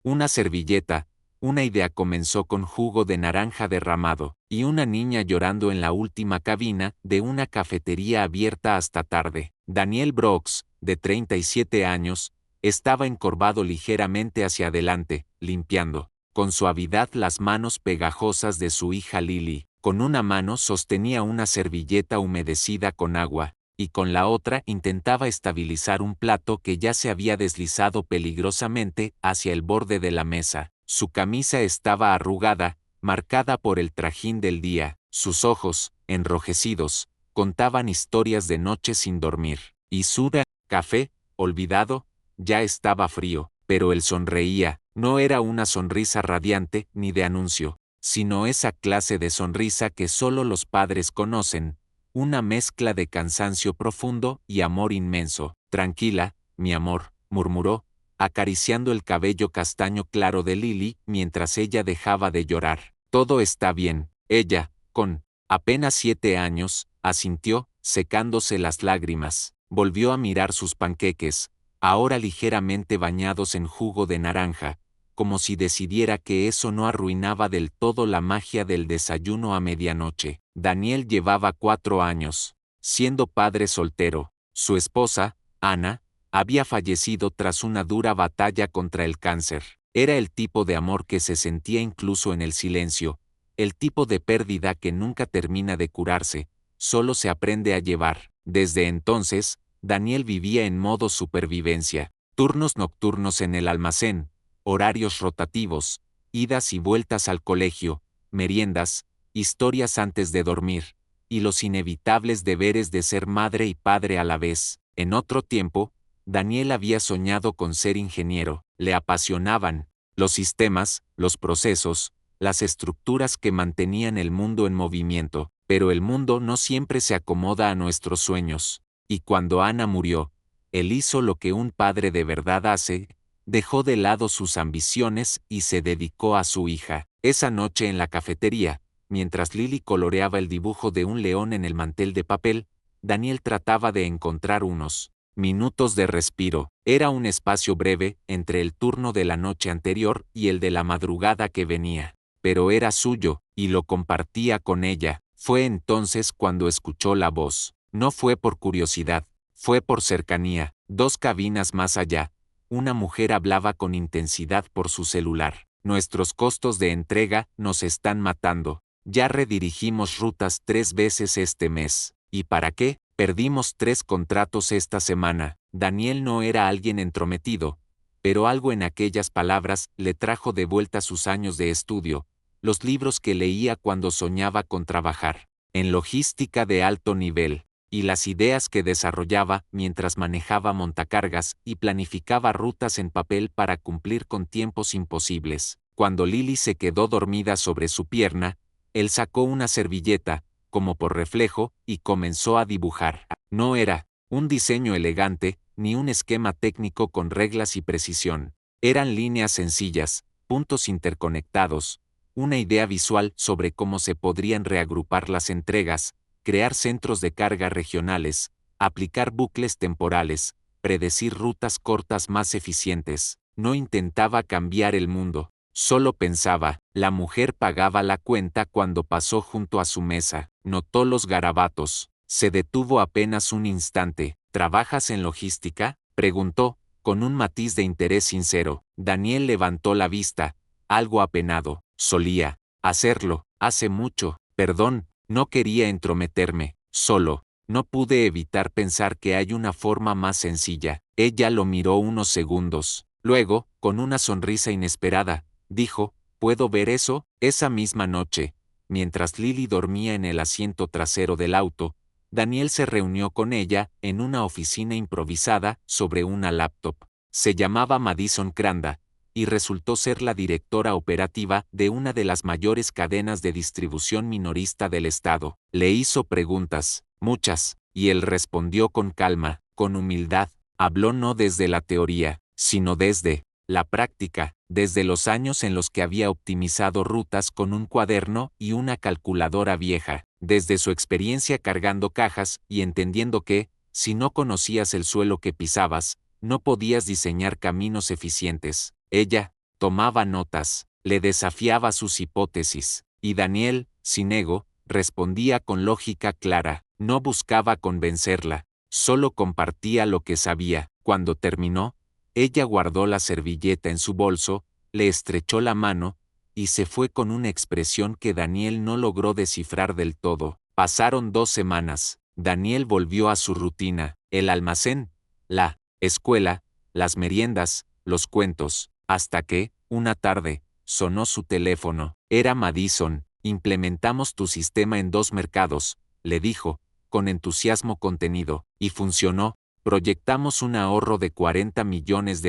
Una servilleta. Una idea comenzó con jugo de naranja derramado, y una niña llorando en la última cabina de una cafetería abierta hasta tarde. Daniel Brooks, de 37 años, estaba encorvado ligeramente hacia adelante, limpiando con suavidad las manos pegajosas de su hija Lily. Con una mano sostenía una servilleta humedecida con agua, y con la otra intentaba estabilizar un plato que ya se había deslizado peligrosamente hacia el borde de la mesa. Su camisa estaba arrugada, marcada por el trajín del día. Sus ojos, enrojecidos, contaban historias de noches sin dormir. Y su café, olvidado, ya estaba frío, pero él sonreía. No era una sonrisa radiante ni de anuncio, sino esa clase de sonrisa que solo los padres conocen, una mezcla de cansancio profundo y amor inmenso. Tranquila, mi amor, murmuró, acariciando el cabello castaño claro de Lily mientras ella dejaba de llorar. Todo está bien. Ella, con apenas 7 años, asintió, secándose las lágrimas. Volvió a mirar sus panqueques, ahora ligeramente bañados en jugo de naranja, como si decidiera que eso no arruinaba del todo la magia del desayuno a medianoche. Daniel llevaba 4 años, siendo padre soltero. Su esposa, Ana, había fallecido tras una dura batalla contra el cáncer. Era el tipo de amor que se sentía incluso en el silencio, el tipo de pérdida que nunca termina de curarse, solo se aprende a llevar. Desde entonces, Daniel vivía en modo supervivencia, turnos nocturnos en el almacén, horarios rotativos, idas y vueltas al colegio, meriendas, historias antes de dormir, y los inevitables deberes de ser madre y padre a la vez. En otro tiempo, Daniel había soñado con ser ingeniero. Le apasionaban los sistemas, los procesos, las estructuras que mantenían el mundo en movimiento, pero el mundo no siempre se acomoda a nuestros sueños. Y cuando Ana murió, él hizo lo que un padre de verdad hace, dejó de lado sus ambiciones y se dedicó a su hija. Esa noche en la cafetería, mientras Lily coloreaba el dibujo de un león en el mantel de papel, Daniel trataba de encontrar unos minutos de respiro. Era un espacio breve entre el turno de la noche anterior y el de la madrugada que venía, pero era suyo, y lo compartía con ella. Fue entonces cuando escuchó la voz. No fue por curiosidad, fue por cercanía. 2 cabinas más allá, una mujer hablaba con intensidad por su celular. Nuestros costos de entrega nos están matando. Ya redirigimos rutas 3 veces este mes. ¿Y para qué? Perdimos 3 contratos esta semana. Daniel no era alguien entrometido, pero algo en aquellas palabras le trajo de vuelta sus años de estudio, los libros que leía cuando soñaba con trabajar en logística de alto nivel, y las ideas que desarrollaba mientras manejaba montacargas y planificaba rutas en papel para cumplir con tiempos imposibles. Cuando Lily se quedó dormida sobre su pierna, él sacó una servilleta, como por reflejo, y comenzó a dibujar. No era un diseño elegante, ni un esquema técnico con reglas y precisión. Eran líneas sencillas, puntos interconectados, una idea visual sobre cómo se podrían reagrupar las entregas, crear centros de carga regionales, aplicar bucles temporales, predecir rutas cortas más eficientes. No intentaba cambiar el mundo, solo pensaba. La mujer pagaba la cuenta cuando pasó junto a su mesa, notó los garabatos, se detuvo apenas un instante. ¿Trabajas en logística?, preguntó, con un matiz de interés sincero. Daniel levantó la vista, algo apenado. Solía hacerlo, hace mucho. Perdón, no quería entrometerme, solo, no pude evitar pensar que hay una forma más sencilla. Ella lo miró unos segundos. Luego, con una sonrisa inesperada, dijo, ¿puedo ver eso? Esa misma noche, mientras Lily dormía en el asiento trasero del auto, Daniel se reunió con ella en una oficina improvisada sobre una laptop. Se llamaba Madison Cranda, y resultó ser la directora operativa de una de las mayores cadenas de distribución minorista del estado. Le hizo preguntas, muchas, y él respondió con calma, con humildad. Habló no desde la teoría, sino desde la práctica, desde los años en los que había optimizado rutas con un cuaderno y una calculadora vieja, desde su experiencia cargando cajas y entendiendo que, si no conocías el suelo que pisabas, no podías diseñar caminos eficientes. Ella tomaba notas, le desafiaba sus hipótesis, y Daniel, sin ego, respondía con lógica clara, no buscaba convencerla, solo compartía lo que sabía. Cuando terminó, ella guardó la servilleta en su bolso, le estrechó la mano, y se fue con una expresión que Daniel no logró descifrar del todo. Pasaron 2 semanas, Daniel volvió a su rutina, el almacén, la escuela, las meriendas, los cuentos, hasta que, una tarde, sonó su teléfono. Era Madison. Implementamos tu sistema en 2 mercados, le dijo, con entusiasmo contenido, y funcionó. Proyectamos un ahorro de $40 millones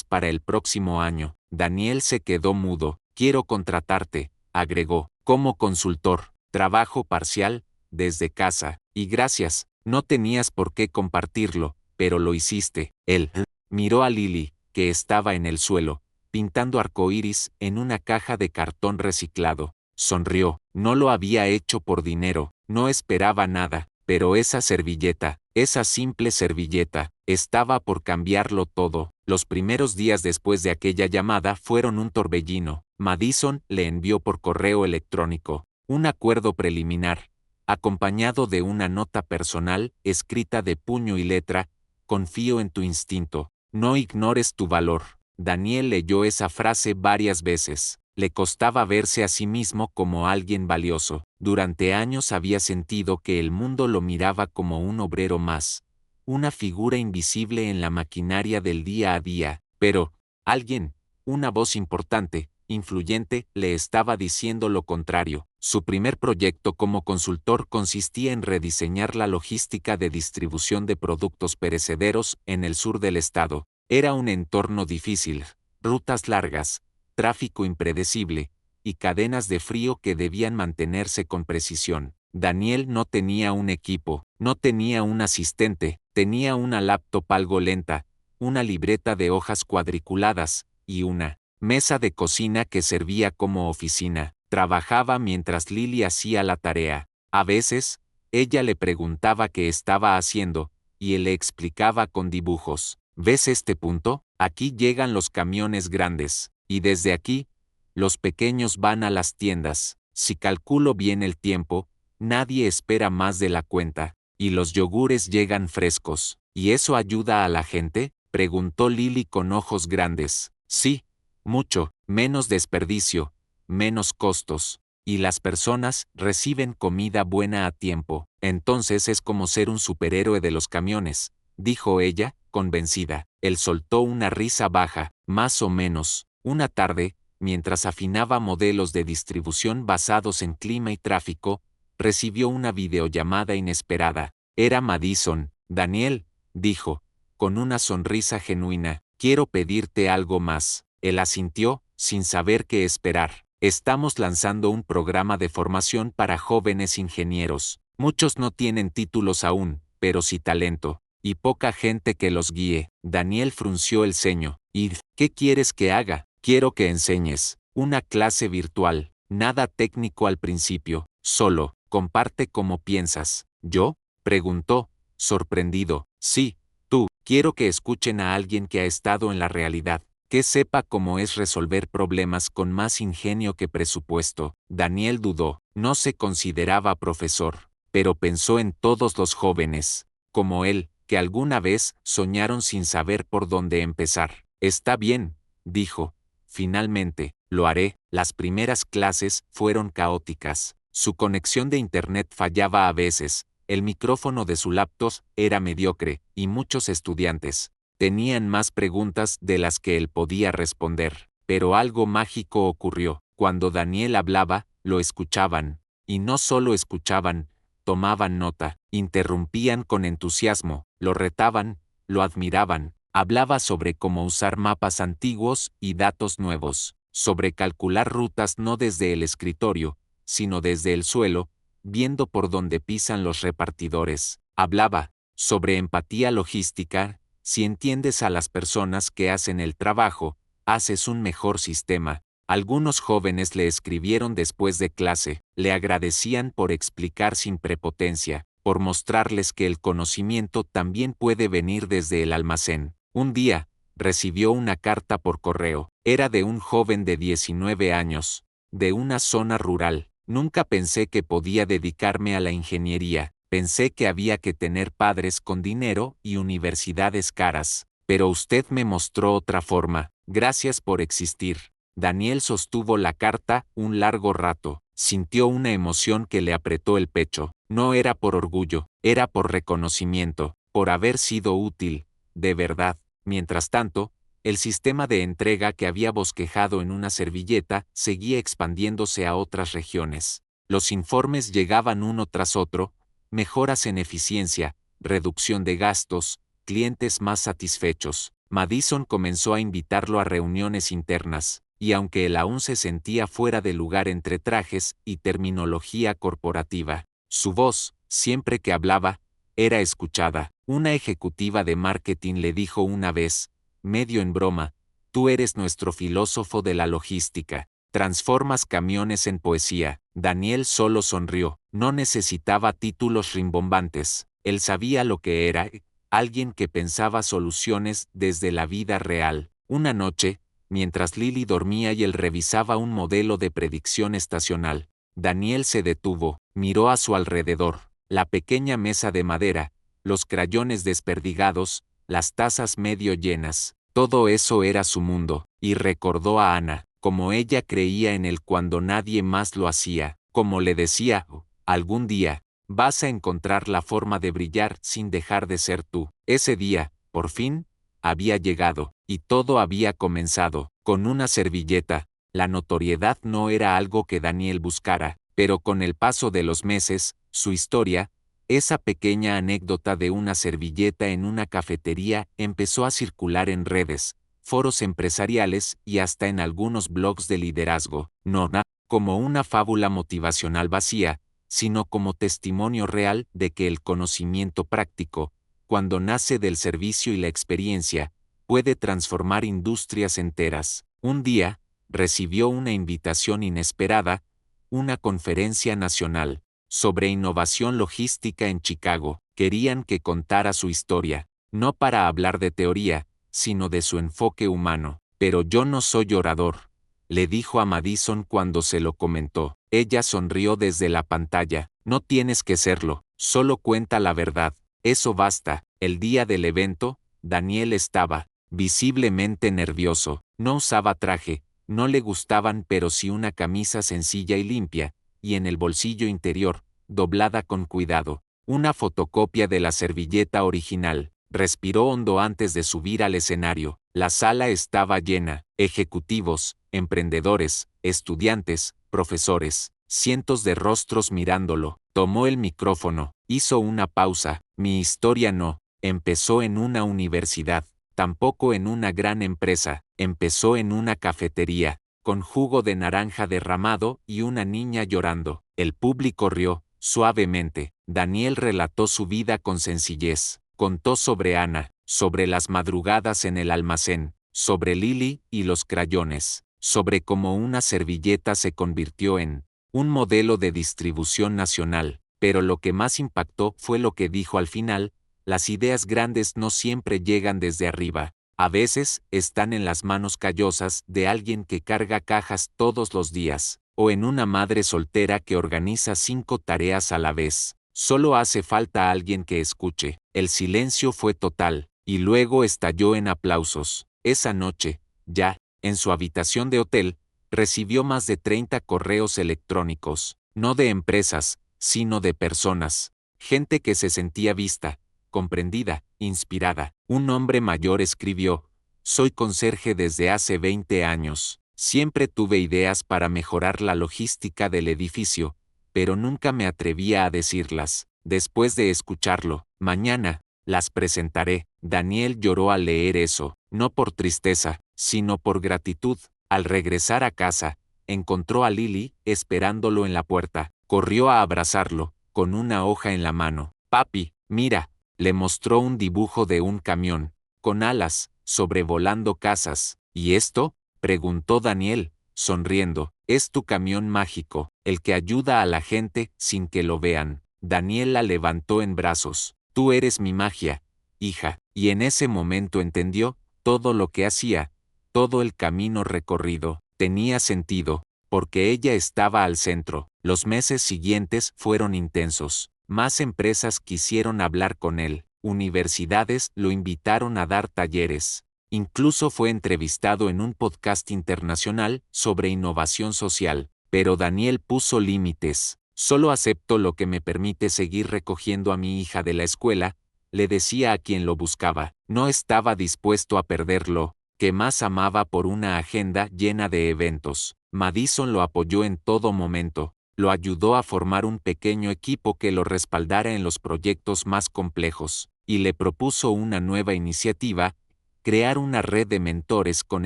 para el próximo año. Daniel se quedó mudo. Quiero contratarte, agregó, como consultor. Trabajo parcial, desde casa, y gracias, no tenías por qué compartirlo, pero lo hiciste. Él miró a Lily, que estaba en el suelo, pintando arcoíris en una caja de cartón reciclado. Sonrió. No lo había hecho por dinero, no esperaba nada, pero esa servilleta, esa simple servilleta, estaba por cambiarlo todo. Los primeros días después de aquella llamada fueron un torbellino. Madison le envió por correo electrónico un acuerdo preliminar, acompañado de una nota personal escrita de puño y letra: confío en tu instinto, no ignores tu valor. Daniel leyó esa frase varias veces. Le costaba verse a sí mismo como alguien valioso. Durante años había sentido que el mundo lo miraba como un obrero más, una figura invisible en la maquinaria del día a día, pero alguien, una voz importante, influyente, le estaba diciendo lo contrario. Su primer proyecto como consultor consistía en rediseñar la logística de distribución de productos perecederos en el sur del estado. Era un entorno difícil, rutas largas, tráfico impredecible, y cadenas de frío que debían mantenerse con precisión. Daniel no tenía un equipo, no tenía un asistente, tenía una laptop algo lenta, una libreta de hojas cuadriculadas, y una mesa de cocina que servía como oficina. Trabajaba mientras Lily hacía la tarea. A veces, ella le preguntaba qué estaba haciendo, y él le explicaba con dibujos. ¿Ves este punto? Aquí llegan los camiones grandes. Y desde aquí, los pequeños van a las tiendas. Si calculo bien el tiempo, nadie espera más de la cuenta, y los yogures llegan frescos. ¿Y eso ayuda a la gente?, preguntó Lily con ojos grandes. Sí, mucho, menos desperdicio, menos costos, y las personas reciben comida buena a tiempo. Entonces es como ser un superhéroe de los camiones, dijo ella, convencida. Él soltó una risa baja, más o menos. Una tarde, mientras afinaba modelos de distribución basados en clima y tráfico, recibió una videollamada inesperada. Era Madison. Daniel, dijo, con una sonrisa genuina, quiero pedirte algo más. Él asintió, sin saber qué esperar. Estamos lanzando un programa de formación para jóvenes ingenieros. Muchos no tienen títulos aún, pero sí talento, y poca gente que los guíe. Daniel frunció el ceño. ¿Y qué quieres que haga? Quiero que enseñes. Una clase virtual. Nada técnico al principio. Solo, comparte cómo piensas. ¿Yo?, preguntó, sorprendido. Sí, tú. Quiero que escuchen a alguien que ha estado en la realidad, que sepa cómo es resolver problemas con más ingenio que presupuesto. Daniel dudó. No se consideraba profesor, pero pensó en todos los jóvenes, como él, que alguna vez soñaron sin saber por dónde empezar. Está bien, dijo. Finalmente, lo haré. Las primeras clases fueron caóticas. Su conexión de internet fallaba a veces, el micrófono de su laptop era mediocre, y muchos estudiantes tenían más preguntas de las que él podía responder. Pero algo mágico ocurrió. Cuando Daniel hablaba, lo escuchaban. Y no solo escuchaban, tomaban nota, interrumpían con entusiasmo, lo retaban, lo admiraban. Hablaba sobre cómo usar mapas antiguos y datos nuevos, sobre calcular rutas no desde el escritorio, sino desde el suelo, viendo por dónde pisan los repartidores. Hablaba sobre empatía logística. Si entiendes a las personas que hacen el trabajo, haces un mejor sistema. Algunos jóvenes le escribieron después de clase, le agradecían por explicar sin prepotencia, por mostrarles que el conocimiento también puede venir desde el almacén. Un día, recibió una carta por correo. Era de un joven de 19 años, de una zona rural. Nunca pensé que podía dedicarme a la ingeniería. Pensé que había que tener padres con dinero y universidades caras. Pero usted me mostró otra forma. Gracias por existir. Daniel sostuvo la carta un largo rato. Sintió una emoción que le apretó el pecho. No era por orgullo, era por reconocimiento, por haber sido útil, de verdad. Mientras tanto, el sistema de entrega que había bosquejado en una servilleta seguía expandiéndose a otras regiones. Los informes llegaban uno tras otro: mejoras en eficiencia, reducción de gastos, clientes más satisfechos. Madison comenzó a invitarlo a reuniones internas, y aunque él aún se sentía fuera de lugar entre trajes y terminología corporativa, su voz, siempre que hablaba, era escuchada. Una ejecutiva de marketing le dijo una vez, medio en broma: tú eres nuestro filósofo de la logística. Transformas camiones en poesía. Daniel solo sonrió. No necesitaba títulos rimbombantes. Él sabía lo que era: alguien que pensaba soluciones desde la vida real. Una noche, mientras Lily dormía y él revisaba un modelo de predicción estacional, Daniel se detuvo, miró a su alrededor. La pequeña mesa de madera, los crayones desperdigados, las tazas medio llenas. Todo eso era su mundo, y recordó a Ana, como ella creía en él cuando nadie más lo hacía, como le decía: algún día, vas a encontrar la forma de brillar sin dejar de ser tú. Ese día, por fin, había llegado, y todo había comenzado, con una servilleta. La notoriedad no era algo que Daniel buscara, pero con el paso de los meses, su historia, esa pequeña anécdota de una servilleta en una cafetería, empezó a circular en redes, foros empresariales y hasta en algunos blogs de liderazgo, no como una fábula motivacional vacía, sino como testimonio real de que el conocimiento práctico, cuando nace del servicio y la experiencia, puede transformar industrias enteras. Un día, recibió una invitación inesperada: una conferencia nacional sobre innovación logística en Chicago. Querían que contara su historia, no para hablar de teoría, sino de su enfoque humano. Pero yo no soy orador, le dijo a Madison cuando se lo comentó. Ella sonrió desde la pantalla. No tienes que serlo, solo cuenta la verdad. Eso basta. El día del evento, Daniel estaba visiblemente nervioso. No usaba traje, no le gustaban, pero sí una camisa sencilla y limpia, y en el bolsillo interior, doblada con cuidado, una fotocopia de la servilleta original. Respiró hondo antes de subir al escenario. La sala estaba llena: ejecutivos, emprendedores, estudiantes, profesores, cientos de rostros mirándolo. Tomó el micrófono, hizo una pausa. Mi historia no empezó en una universidad, tampoco en una gran empresa. Empezó en una cafetería, con jugo de naranja derramado y una niña llorando. El público rió, suavemente. Daniel relató su vida con sencillez. Contó sobre Ana, sobre las madrugadas en el almacén, sobre Lily y los crayones, sobre cómo una servilleta se convirtió en un modelo de distribución nacional. Pero lo que más impactó fue lo que dijo al final: las ideas grandes no siempre llegan desde arriba. A veces, están en las manos callosas de alguien que carga cajas todos los días, o en una madre soltera que organiza 5 tareas a la vez. Solo hace falta alguien que escuche. El silencio fue total, y luego estalló en aplausos. Esa noche, ya, en su habitación de hotel, recibió más de 30 correos electrónicos, no de empresas, sino de personas. Gente que se sentía vista, comprendida, inspirada. Un hombre mayor escribió: soy conserje desde hace 20 años. Siempre tuve ideas para mejorar la logística del edificio, pero nunca me atrevía a decirlas. Después de escucharlo, mañana, las presentaré. Daniel lloró al leer eso, no por tristeza, sino por gratitud. Al regresar a casa, encontró a Lily esperándolo en la puerta. Corrió a abrazarlo, con una hoja en la mano. Papi, mira. Le mostró un dibujo de un camión, con alas, sobrevolando casas. ¿Y esto?, preguntó Daniel, sonriendo. Es tu camión mágico, el que ayuda a la gente sin que lo vean. Daniel la levantó en brazos. Tú eres mi magia, hija. Y en ese momento entendió: todo lo que hacía, todo el camino recorrido tenía sentido, porque ella estaba al centro. Los meses siguientes fueron intensos. Más empresas quisieron hablar con él, universidades lo invitaron a dar talleres. Incluso fue entrevistado en un podcast internacional sobre innovación social. Pero Daniel puso límites. Solo acepto lo que me permite seguir recogiendo a mi hija de la escuela, le decía a quien lo buscaba. No estaba dispuesto a perderlo, que más amaba por una agenda llena de eventos. Madison lo apoyó en todo momento, lo ayudó a formar un pequeño equipo que lo respaldara en los proyectos más complejos, y le propuso una nueva iniciativa, crear una red de mentores con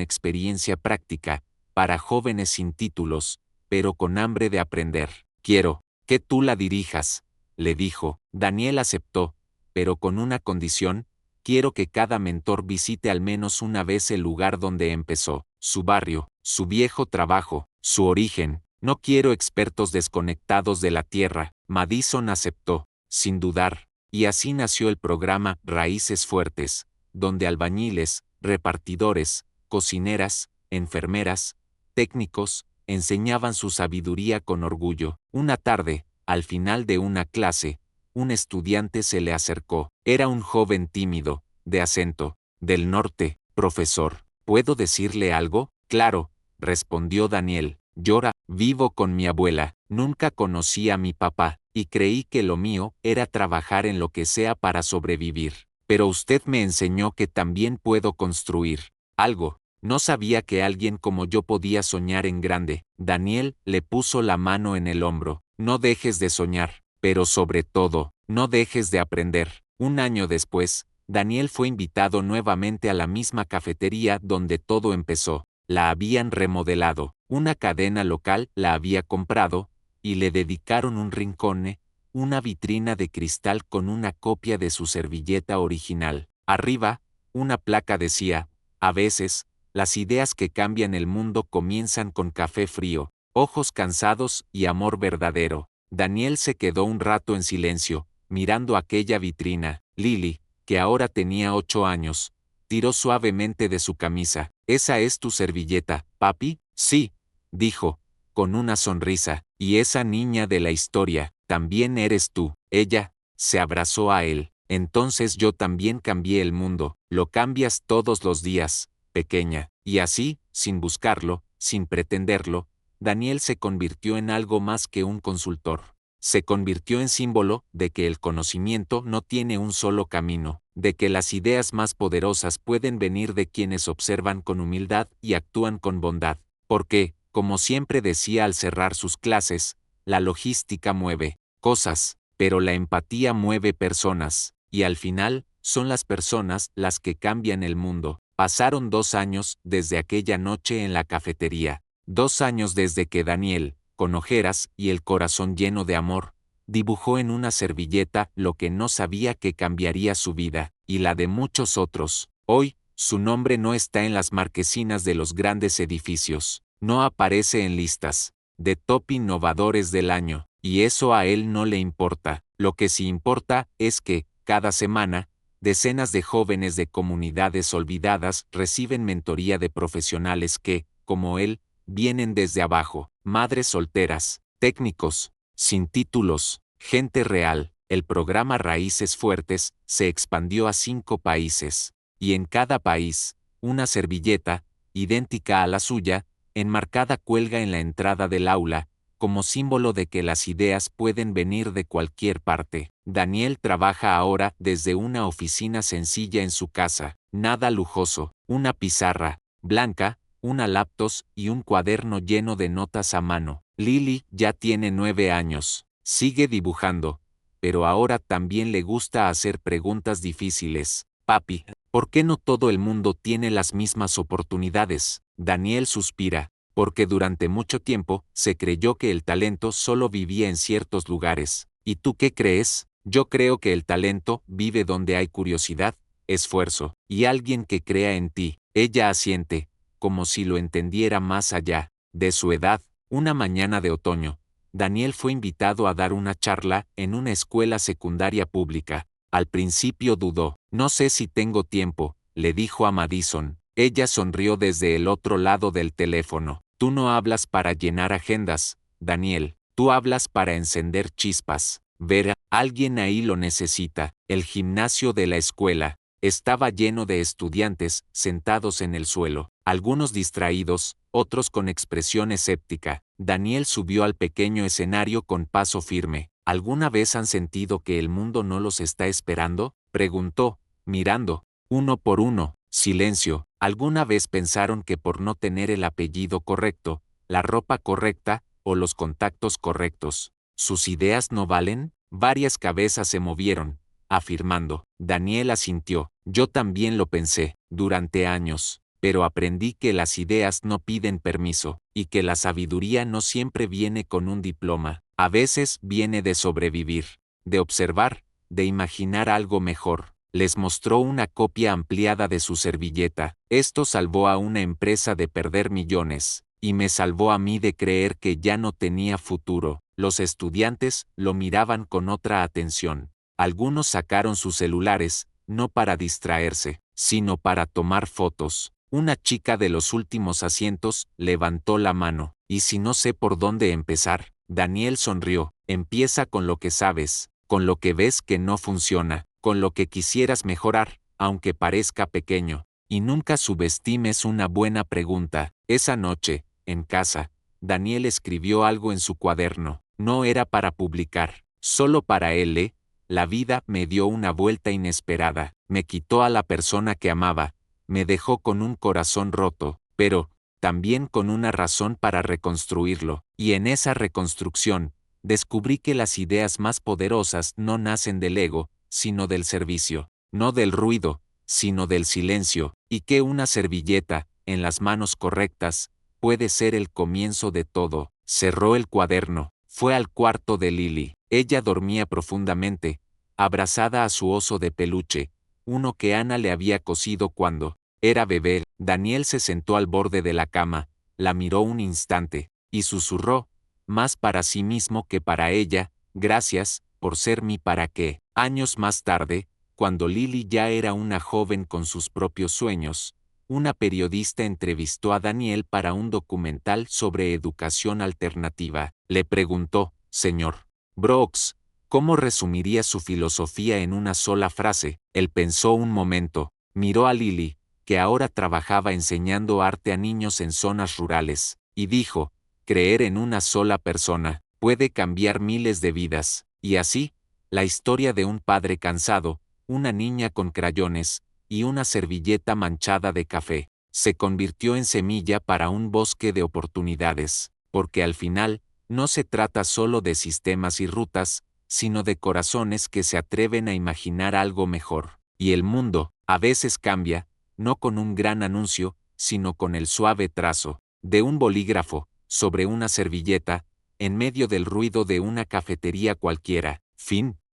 experiencia práctica, para jóvenes sin títulos, pero con hambre de aprender. Quiero que tú la dirijas, le dijo. Daniel aceptó, pero con una condición: quiero que cada mentor visite al menos una vez el lugar donde empezó, su barrio, su viejo trabajo, su origen. No quiero expertos desconectados de la tierra. Madison aceptó, sin dudar, y así nació el programa Raíces Fuertes, donde albañiles, repartidores, cocineras, enfermeras, técnicos, enseñaban su sabiduría con orgullo. Una tarde, al final de una clase, un estudiante se le acercó. Era un joven tímido, de acento, del norte. Profesor, ¿puedo decirle algo? Claro, respondió Daniel. Llora, vivo con mi abuela, nunca conocí a mi papá, y creí que lo mío era trabajar en lo que sea para sobrevivir. Pero usted me enseñó que también puedo construir algo. No sabía que alguien como yo podía soñar en grande. Daniel le puso la mano en el hombro. No dejes de soñar, pero sobre todo, no dejes de aprender. Un año después, Daniel fue invitado nuevamente a la misma cafetería donde todo empezó. La habían remodelado, una cadena local la había comprado, y le dedicaron un rincón, una vitrina de cristal con una copia de su servilleta original. Arriba, una placa decía: a veces, las ideas que cambian el mundo comienzan con café frío, ojos cansados y amor verdadero. Daniel se quedó un rato en silencio, mirando aquella vitrina. Lily, que ahora tenía 8 años, tiró suavemente de su camisa. ¿Esa es tu servilleta, papi? Sí, dijo, con una sonrisa. Y esa niña de la historia, también eres tú. Ella se abrazó a él. Entonces yo también cambié el mundo. Lo cambias todos los días, pequeña. Y así, sin buscarlo, sin pretenderlo, Daniel se convirtió en algo más que un consultor. Se convirtió en símbolo de que el conocimiento no tiene un solo camino, de que las ideas más poderosas pueden venir de quienes observan con humildad y actúan con bondad. Porque, como siempre decía al cerrar sus clases, la logística mueve cosas, pero la empatía mueve personas, y al final, son las personas las que cambian el mundo. Pasaron 2 años desde aquella noche en la cafetería, 2 años desde que Daniel, con ojeras y el corazón lleno de amor, dibujó en una servilleta lo que no sabía que cambiaría su vida, y la de muchos otros. Hoy, su nombre no está en las marquesinas de los grandes edificios, no aparece en listas de top innovadores del año, y eso a él no le importa. Lo que sí importa es que, cada semana, decenas de jóvenes de comunidades olvidadas reciben mentoría de profesionales que, como él, vienen desde abajo, madres solteras, técnicos, sin títulos, gente real. El programa Raíces Fuertes se expandió a 5 países, y en cada país, una servilleta, idéntica a la suya, enmarcada cuelga en la entrada del aula, como símbolo de que las ideas pueden venir de cualquier parte. Daniel trabaja ahora desde una oficina sencilla en su casa, nada lujoso, una pizarra blanca, una laptop y un cuaderno lleno de notas a mano. Lily ya tiene 9 años, sigue dibujando, pero ahora también le gusta hacer preguntas difíciles. Papi, ¿por qué no todo el mundo tiene las mismas oportunidades? Daniel suspira, porque durante mucho tiempo se creyó que el talento solo vivía en ciertos lugares. ¿Y tú qué crees? Yo creo que el talento vive donde hay curiosidad, esfuerzo, y alguien que crea en ti. Ella asiente, como si lo entendiera más allá de su edad. Una mañana de otoño, Daniel fue invitado a dar una charla en una escuela secundaria pública. Al principio dudó. No sé si tengo tiempo, le dijo a Madison. Ella sonrió desde el otro lado del teléfono. Tú no hablas para llenar agendas, Daniel. Tú hablas para encender chispas. Vera, alguien ahí lo necesita. El gimnasio de la escuela estaba lleno de estudiantes sentados en el suelo, algunos distraídos, otros con expresión escéptica. Daniel subió al pequeño escenario con paso firme. ¿Alguna vez han sentido que el mundo no los está esperando?, preguntó, mirando, uno por uno. Silencio. ¿Alguna vez pensaron que por no tener el apellido correcto, la ropa correcta, o los contactos correctos, sus ideas no valen? Varias cabezas se movieron, afirmando. Daniel asintió. Yo también lo pensé, durante años, pero aprendí que las ideas no piden permiso, y que la sabiduría no siempre viene con un diploma. A veces viene de sobrevivir, de observar, de imaginar algo mejor. Les mostró una copia ampliada de su servilleta. Esto salvó a una empresa de perder millones, y me salvó a mí de creer que ya no tenía futuro. Los estudiantes lo miraban con otra atención. Algunos sacaron sus celulares, no para distraerse, sino para tomar fotos. Una chica de los últimos asientos levantó la mano. ¿Y si no sé por dónde empezar? Daniel sonrió. Empieza con lo que sabes, con lo que ves que no funciona, con lo que quisieras mejorar, aunque parezca pequeño. Y nunca subestimes una buena pregunta. Esa noche, en casa, Daniel escribió algo en su cuaderno. No era para publicar, solo para él. La vida me dio una vuelta inesperada, me quitó a la persona que amaba, me dejó con un corazón roto, pero también con una razón para reconstruirlo, y en esa reconstrucción, descubrí que las ideas más poderosas no nacen del ego, sino del servicio, no del ruido, sino del silencio, y que una servilleta, en las manos correctas, puede ser el comienzo de todo. Cerró el cuaderno, fue al cuarto de Lily. Ella dormía profundamente, abrazada a su oso de peluche, uno que Ana le había cosido cuando era bebé. Daniel se sentó al borde de la cama, la miró un instante, y susurró, más para sí mismo que para ella, gracias, por ser mi para qué. Años más tarde, cuando Lily ya era una joven con sus propios sueños, una periodista entrevistó a Daniel para un documental sobre educación alternativa. Le preguntó, señor Brooks, ¿cómo resumiría su filosofía en una sola frase? Él pensó un momento, miró a Lily, que ahora trabajaba enseñando arte a niños en zonas rurales, y dijo, creer en una sola persona puede cambiar miles de vidas. Y así, la historia de un padre cansado, una niña con crayones, y una servilleta manchada de café, se convirtió en semilla para un bosque de oportunidades, porque al final, no se trata solo de sistemas y rutas, sino de corazones que se atreven a imaginar algo mejor. Y el mundo, a veces cambia, no con un gran anuncio, sino con el suave trazo de un bolígrafo, sobre una servilleta, en medio del ruido de una cafetería cualquiera. Fin.